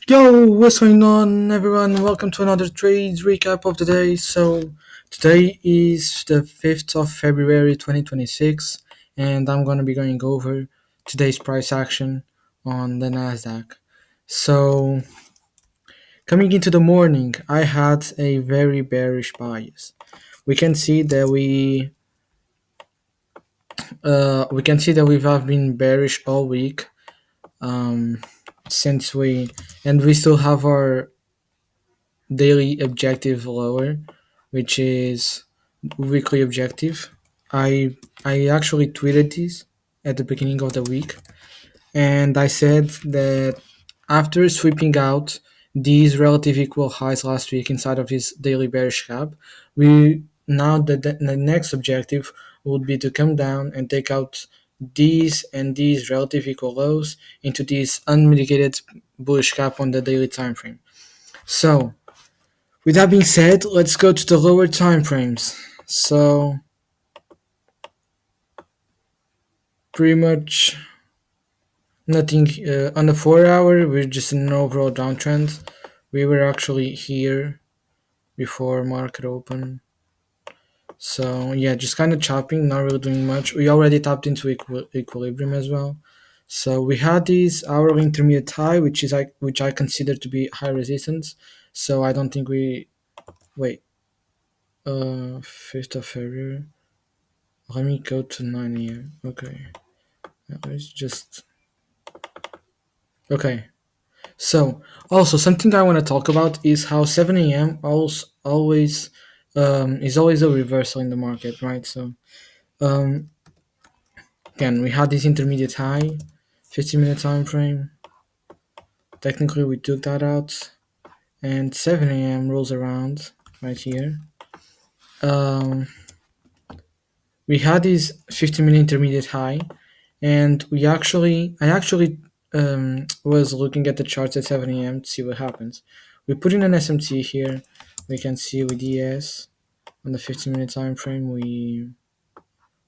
Yo, what's going on, everyone? Welcome to another trades recap of the day. So, today is the 5th of February 2026, and I'm going to be going over today's price action on the Nasdaq. So, coming into the morning, I had a very bearish bias. We can see that we have been bearish all week um, since we still have our daily objective lower, which is weekly objective. I actually tweeted this at the beginning of the week, and I said that after sweeping out these relative equal highs last week inside of this daily bearish gap, we now the next objective would be to come down and take out these and these relative equal lows into this unmitigated bullish gap on the daily time frame. So with that being said, let's go to the lower time frames. So pretty much nothing on the 4 hour. We're just in an overall downtrend. We were actually here before market open. So yeah, just kind of chopping, not really doing much. We already tapped into equilibrium as well. So we had this hourly intermediate high, which I consider to be high resistance. So I don't think we wait. 5th of February. Let me go to 9 a.m. Okay. Let's just okay. So also something I want to talk about is how 7 a.m. always is always a reversal in the market, right? So um, again, we had this intermediate high, 15-minute time frame. Technically, we took that out, and 7 a.m. rolls around right here. We had this 15-minute intermediate high, and I actually was looking at the charts at 7 a.m. to see what happens. We put in an SMT here. We can see with ES on the 15-minute time frame. We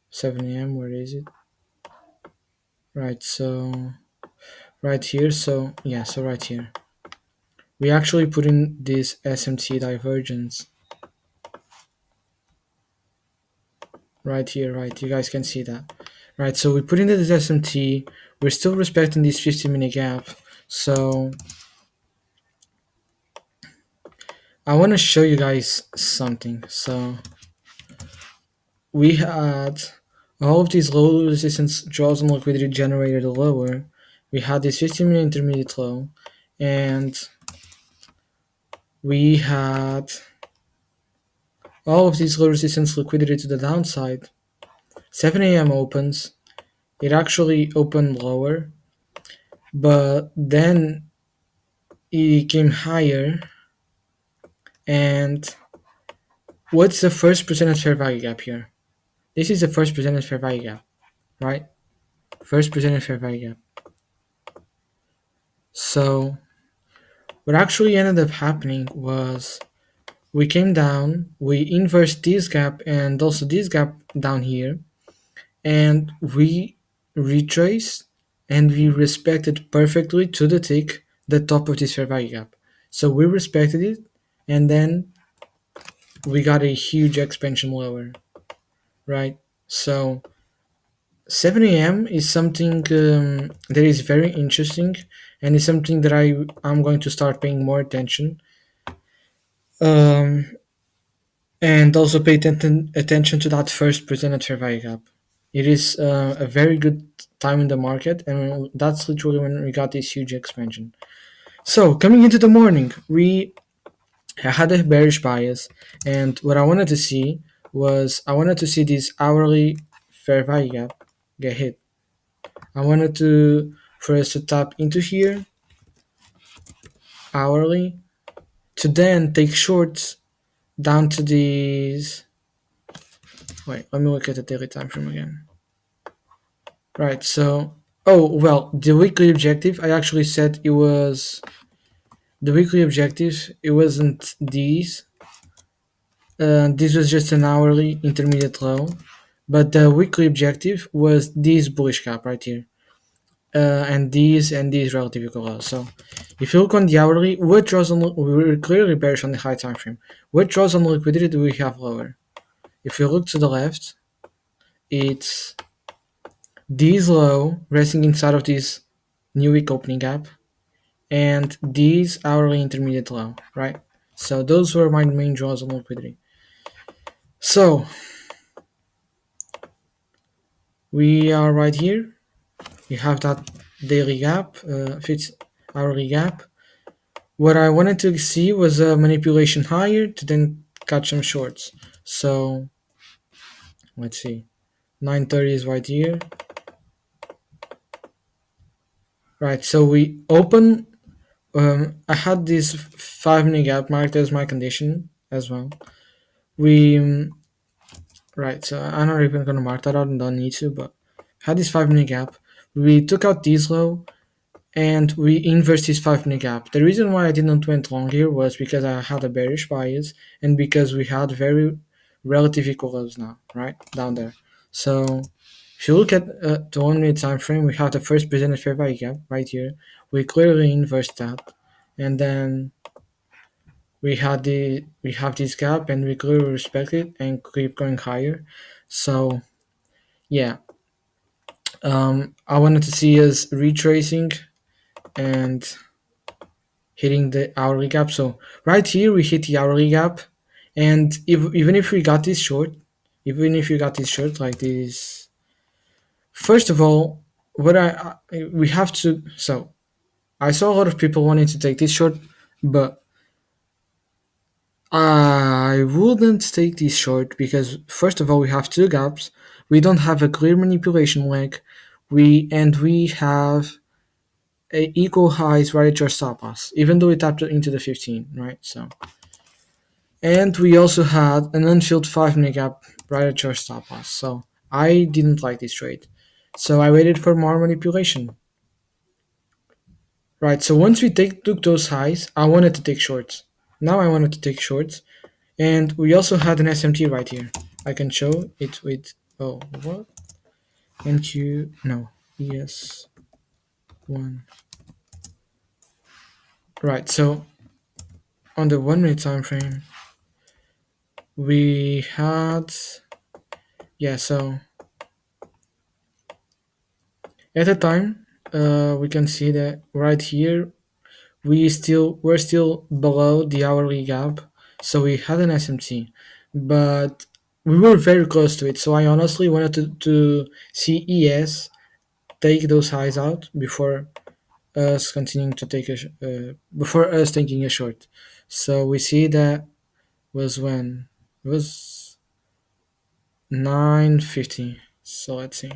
7 a.m. Where is it? Right. So right here. So yeah. So right here. We actually put in this SMT divergence right here. Right. You guys can see that. Right. So we put in this SMT. We're still respecting this 15-minute gap. So I want to show you guys something. So we had all of these low resistance draws on liquidity generated lower. We had this 15-minute intermediate low, and we had all of these low resistance liquidity to the downside. 7 a.m. opens. It actually opened lower, but then it came higher. And what's the first percentage fair value gap here? This is the first percentage fair value gap, right? First percentage fair value gap. So what actually ended up happening was we came down, we inversed this gap and also this gap down here, and we retraced and we respected perfectly to the tick the top of this fair value gap. So we respected it, and then we got a huge expansion lower, right? So 7 a.m. is something that is very interesting, and is something that I'm going to start paying more attention. Um, and also pay attention to that first presented fair value gap. It is a very good time in the market, and that's literally when we got this huge expansion. So coming into the morning, we had a bearish bias, and what I wanted to see was I wanted to see this hourly fair value gap get hit. I wanted to for us to tap into here hourly to then take shorts down to these. Wait, let me look at the daily time frame again. Right, so oh well, the weekly objective I actually said it was the weekly objective. It wasn't these. This was just an hourly intermediate low, but the weekly objective was this bullish cap right here, and these relative equal lows. So If you look on the hourly, what draws on we were clearly bearish on the high time frame. What draws on liquidity do we have lower? If you look to the left, it's this low resting inside of this new week opening gap and this hourly intermediate low, right? So those were my main draws on liquidity. So we are right here. You have that daily gap, fits hourly gap. What I wanted to see was a manipulation higher to then catch some shorts. So let's see, 9:30 is right here. Right, so we open. I had this 5 minute gap marked as my condition as well. We right, so I'm not even gonna mark that out and don't need to, but had this 5 minute gap. We took out this low and we inversed this 5 minute gap. The reason why I didn't went long here was because I had a bearish bias and because we had very relative equal lows now, right down there. So if you look at the 1 minute time frame, we have the first presented fair value gap right here. We clearly inversed that, and then we have this gap and we clearly respect it and keep going higher. So yeah, I wanted to see us retracing and hitting the hourly gap. So right here we hit the hourly gap, and even if we got this short, even if you got this short like this, first of all, what we have to. So I saw a lot of people wanting to take this short, but I wouldn't take this short because first of all we have two gaps, we don't have a clear manipulation leg, we have a equal highs right at your stop loss, even though we tapped into the 15, right? So, and we also had an unfilled 5 minute gap right at your stop loss. So I didn't like this trade. So I waited for more manipulation. Right, so once we took those highs, I wanted to take shorts. Now I wanted to take shorts. And we also had an SMT right here. I can show it with, oh, what? NQ, no, ES1. Right, so on the 1 minute time frame, we had, yeah, so at the time, we can see that right here, we're still below the hourly gap, so we had an SMT, but we were very close to it. So I honestly wanted to see ES take those highs out before us continuing to take before us taking a short. So we see that was when it was 9:50. So let's see.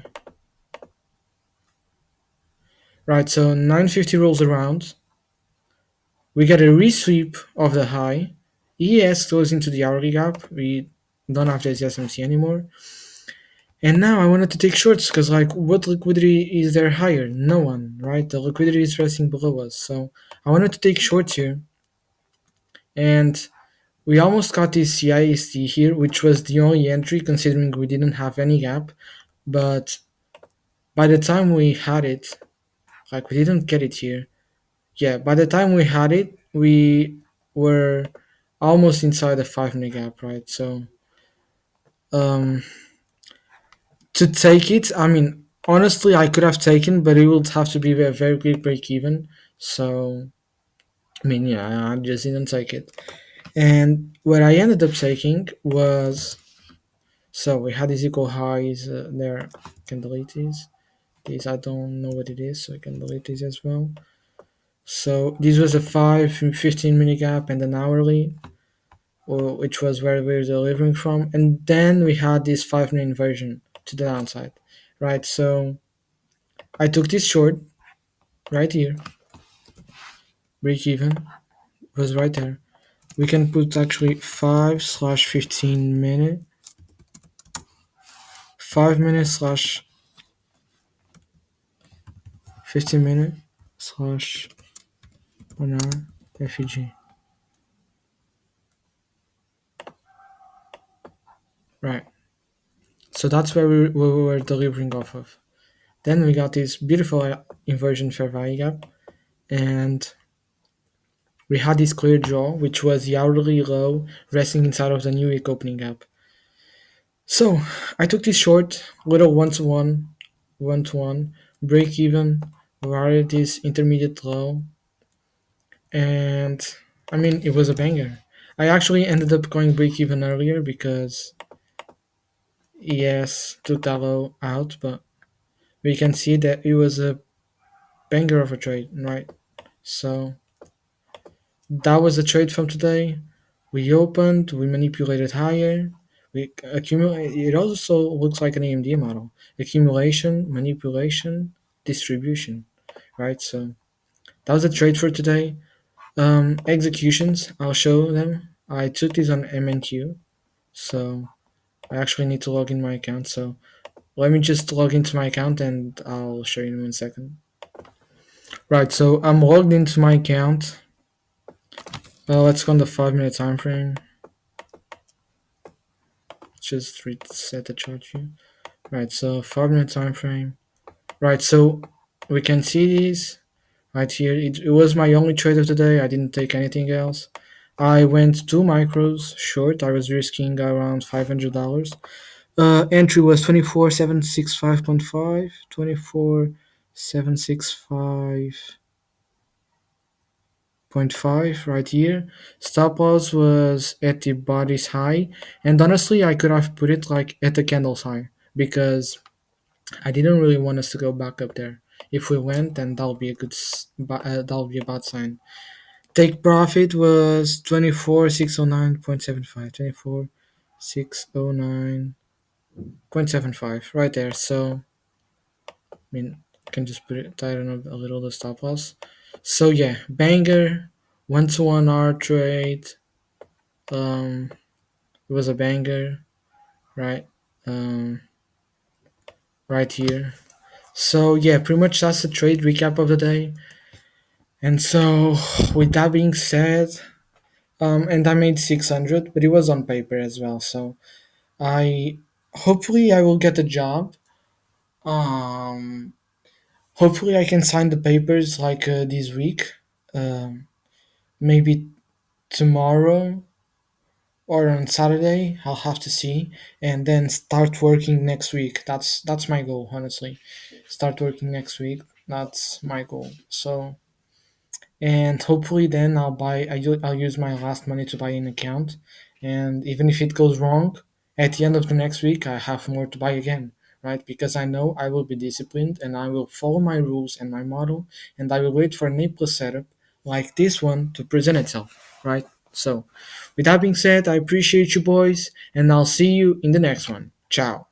Right, so 9:50 rolls around. We get a resweep of the high. ES goes into the hourly gap. We don't have this SMC anymore. And now I wanted to take shorts because, like, what liquidity is there higher? No one, right? The liquidity is resting below us. So I wanted to take shorts here. And we almost got this CIST here, which was the only entry considering we didn't have any gap. But by the time we had it, like, we didn't get it here. Yeah, by the time we had it, we were almost inside the 5 minute gap, right? So um, to take it, I mean, honestly, I could have taken, but it would have to be a very quick break even. So I mean, yeah, I just didn't take it. And what I ended up taking was, so we had these equal highs there. I can delete these. These I don't know what it is, so I can delete these as well. So this was a 15 minute gap and an hourly, which was where we were delivering from. And then we had this 5 minute inversion to the downside, right? So I took this short right here, break even was right there. We can put actually 5/15 minute, 5 minute slash 15 minute slash 1 hour FEG. Right. So that's where we were delivering off of. Then we got this beautiful inversion fair value gap, and we had this clear draw, which was the hourly low resting inside of the new week opening gap. So I took this short, little one to one, break even, where this intermediate low, and I mean it was a banger. I actually ended up going break even earlier because ES took that low out, but we can see that it was a banger of a trade, right? So that was the trade from today. We opened, we manipulated higher, we accumulate. It also looks like an AMD model: accumulation, manipulation, distribution, right? So that was the trade for today. Executions, I'll show them. I took these on MNQ, so I actually need to log in my account. So let me just log into my account and I'll show you in 1 second. Right, so I'm logged into my account. Let's go on the 5 minute time frame. Just reset the chart view. Right, so 5 minute time frame. Right, so we can see these right here. It was my only trade of the day. I didn't take anything else. I went 2 micros short. I was risking around $500. Entry was 24765.5, 24765.5 right here. Stop loss was at the body's high, and honestly, I could have put it like at the candle's high because I didn't really want us to go back up there. If we went, then that'll be a that'll be a bad sign. Take profit was 24609.75, 24609.75 right there. So I mean, I can just put it tighten up a little the stop loss. So yeah, banger, 1 to 1 hour trade. Um, it was a banger, right? Um, right here. So yeah, pretty much that's the trade recap of the day. And so, with that being said, and I made 600, but it was on paper as well. So I hopefully I will get a job. Um, hopefully I can sign the papers like this week. Maybe tomorrow or on Saturday. I'll have to see, and then start working next week. That's my goal, honestly. Start working next week. That's my goal. So and hopefully then I'll use my last money to buy an account, and even if it goes wrong at the end of the next week I have more to buy again, right? Because I know I will be disciplined and I will follow my rules and my model, and I will wait for an A plus setup like this one to present itself, right? So with that being said, I appreciate you boys, and I'll see you in the next one. Ciao.